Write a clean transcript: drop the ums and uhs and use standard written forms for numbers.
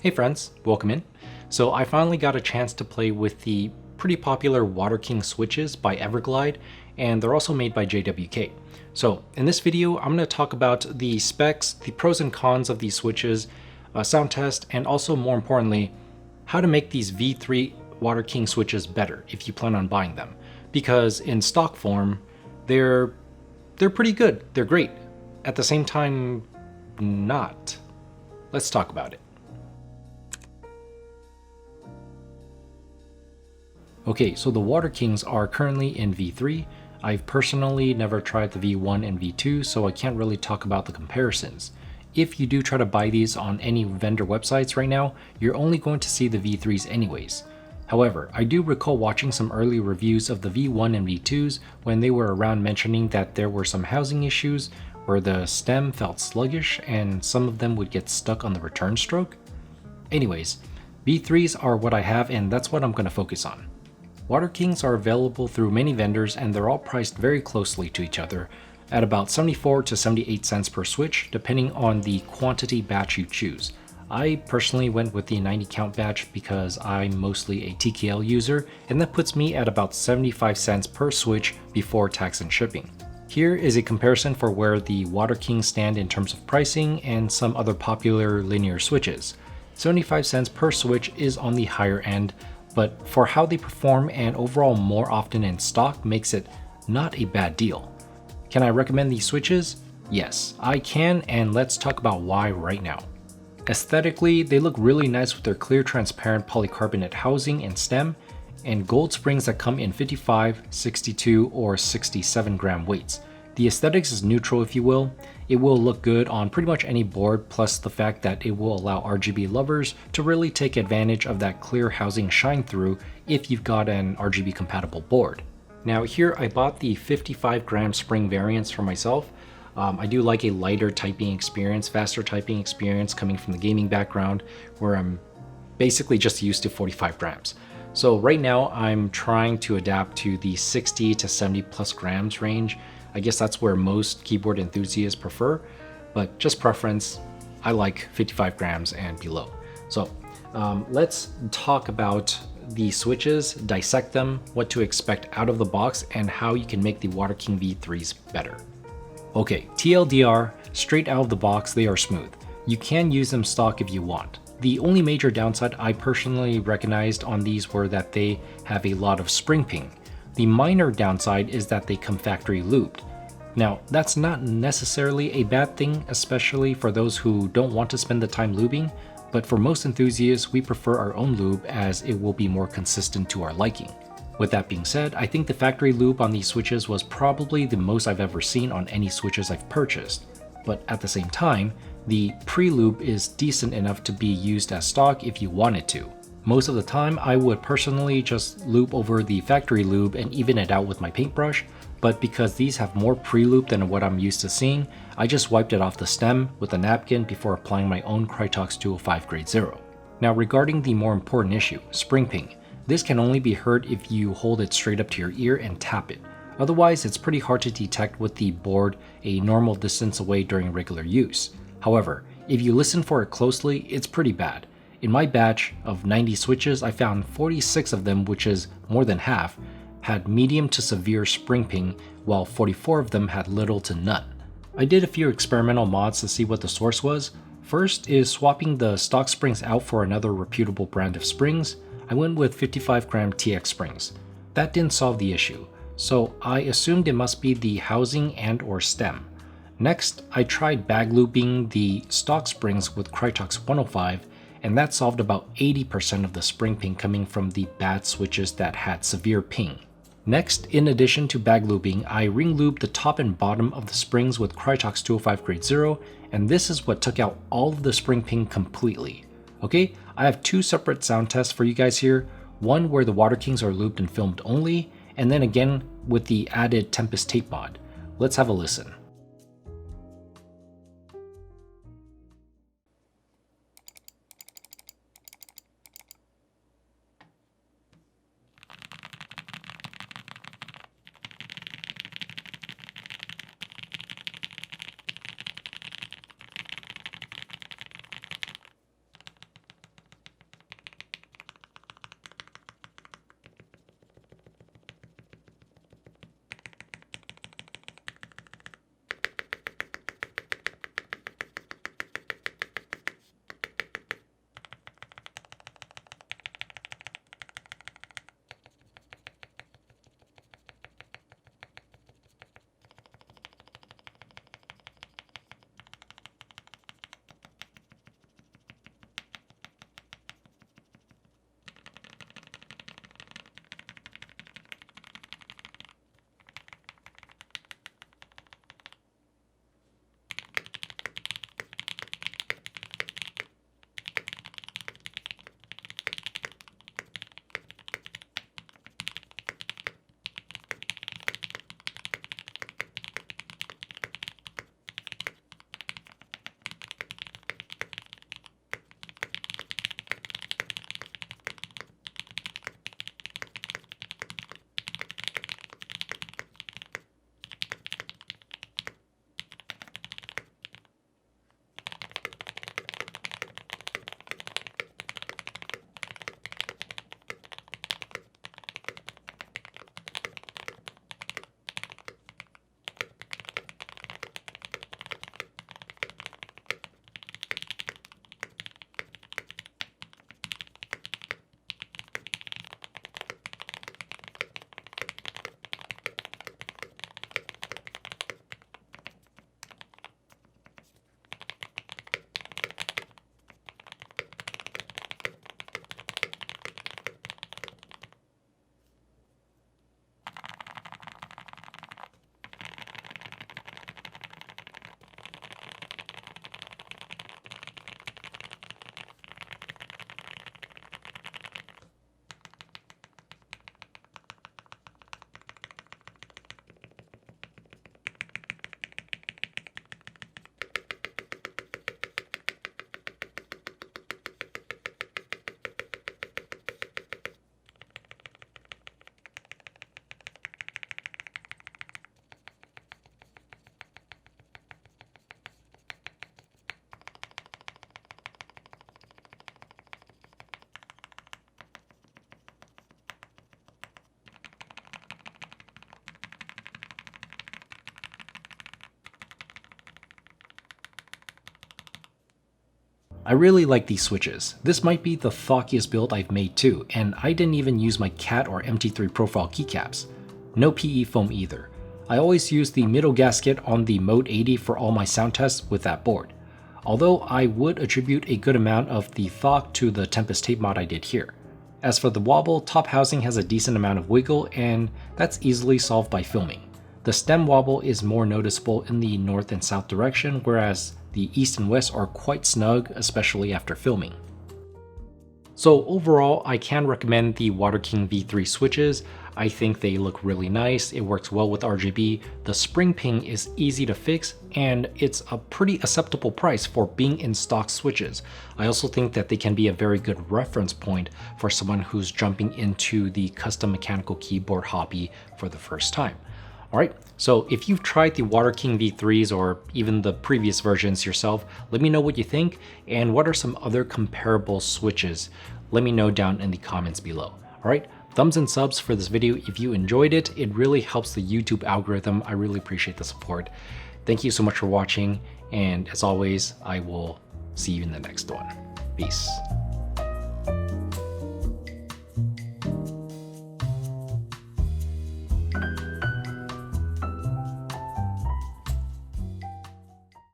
Hey friends, welcome in. So I finally got a chance to play with the pretty popular Water King switches by Everglide, and they're also made by JWK. So in this video, I'm going to talk about the specs, the pros and cons of these switches, sound test, and also more importantly, how to make these V3 Water King switches better if you plan on buying them. Because in stock form, they're pretty good, they're great. At the same time, not. Let's talk about it. Okay, so the Water Kings are currently in V3. I've personally never tried the V1 and V2, so I can't really talk about the comparisons. If you do try to buy these on any vendor websites right now, you're only going to see the V3s anyways. However, I do recall watching some early reviews of the V1 and V2s when they were around mentioning that there were some housing issues where the stem felt sluggish and some of them would get stuck on the return stroke. Anyways, V3s are what I have and that's what I'm going to focus on. Water Kings are available through many vendors and they're all priced very closely to each other at about 74 to 78 cents per switch depending on the quantity batch you choose. I personally went with the 90 count batch because I'm mostly a TKL user and that puts me at about 75 cents per switch before tax and shipping. Here is a comparison for where the Water Kings stand in terms of pricing and some other popular linear switches. 75 cents per switch is on the higher end, but for how they perform and overall more often in stock makes it not a bad deal. Can I recommend these switches? Yes, I can, and let's talk about why right now. Aesthetically, they look really nice with their clear transparent polycarbonate housing and stem, and gold springs that come in 55, 62, or 67 gram weights. The aesthetics is neutral if you will. It will look good on pretty much any board, plus the fact that it will allow RGB lovers to really take advantage of that clear housing shine through if you've got an RGB compatible board. Now here I bought the 55 gram spring variants for myself. I do like a lighter typing experience, faster typing experience coming from the gaming background where I'm basically just used to 45 grams. So right now I'm trying to adapt to the 60 to 70 plus grams range. I guess that's where most keyboard enthusiasts prefer, but just preference, I like 55 grams and below. So let's talk about the switches, dissect them, what to expect out of the box, and how you can make the Water King V3s better. Okay, TLDR, straight out of the box, they are smooth. You can use them stock if you want. The only major downside I personally recognized on these were that they have a lot of spring ping. The minor downside is that they come factory lubed. Now, that's not necessarily a bad thing, especially for those who don't want to spend the time lubing, but for most enthusiasts, we prefer our own lube as it will be more consistent to our liking. With that being said, I think the factory lube on these switches was probably the most I've ever seen on any switches I've purchased. But at the same time, the pre-lube is decent enough to be used as stock if you wanted to. Most of the time, I would personally just lube over the factory lube and even it out with my paintbrush, but because these have more pre-lube than what I'm used to seeing, I just wiped it off the stem with a napkin before applying my own Krytox 205 Grade 0. Now regarding the more important issue, spring ping. This can only be heard if you hold it straight up to your ear and tap it. Otherwise, it's pretty hard to detect with the board a normal distance away during regular use. However, if you listen for it closely, it's pretty bad. In my batch of 90 switches, I found 46 of them, which is more than half, had medium to severe spring ping, while 44 of them had little to none. I did a few experimental mods to see what the source was. First is swapping the stock springs out for another reputable brand of springs. I went with 55 gram TX springs. That didn't solve the issue, so I assumed it must be the housing and or stem. Next, I tried bag looping the stock springs with Krytox 105, and that solved about 80% of the spring ping coming from the bad switches that had severe ping. Next, in addition to bag looping, I ring looped the top and bottom of the springs with Krytox 205 Grade 0, and this is what took out all of the spring ping completely. Okay, I have two separate sound tests for you guys here, one where the Water Kings are looped and filmed only, and then again with the added Tempest tape mod. Let's have a listen. I really like these switches. This might be the thockiest build I've made too, and I didn't even use my CAT or MT3 profile keycaps. No PE foam either. I always use the middle gasket on the Mode 80 for all my sound tests with that board. Although I would attribute a good amount of the thock to the Tempest tape mod I did here. As for the wobble, top housing has a decent amount of wiggle, and that's easily solved by filming. The stem wobble is more noticeable in the north and south direction, whereas the east and west are quite snug, especially after filming. So overall, I can recommend the Water King V3 switches. I think they look really nice, it works well with RGB, the spring ping is easy to fix, and it's a pretty acceptable price for being in stock switches. I also think that they can be a very good reference point for someone who's jumping into the custom mechanical keyboard hobby for the first time. Alright, so if you've tried the Water King V3s or even the previous versions yourself, let me know what you think and what are some other comparable switches. Let me know down in the comments below. Alright, thumbs and subs for this video if you enjoyed it. It really helps the YouTube algorithm. I really appreciate the support. Thank you so much for watching, and as always, I will see you in the next one. Peace.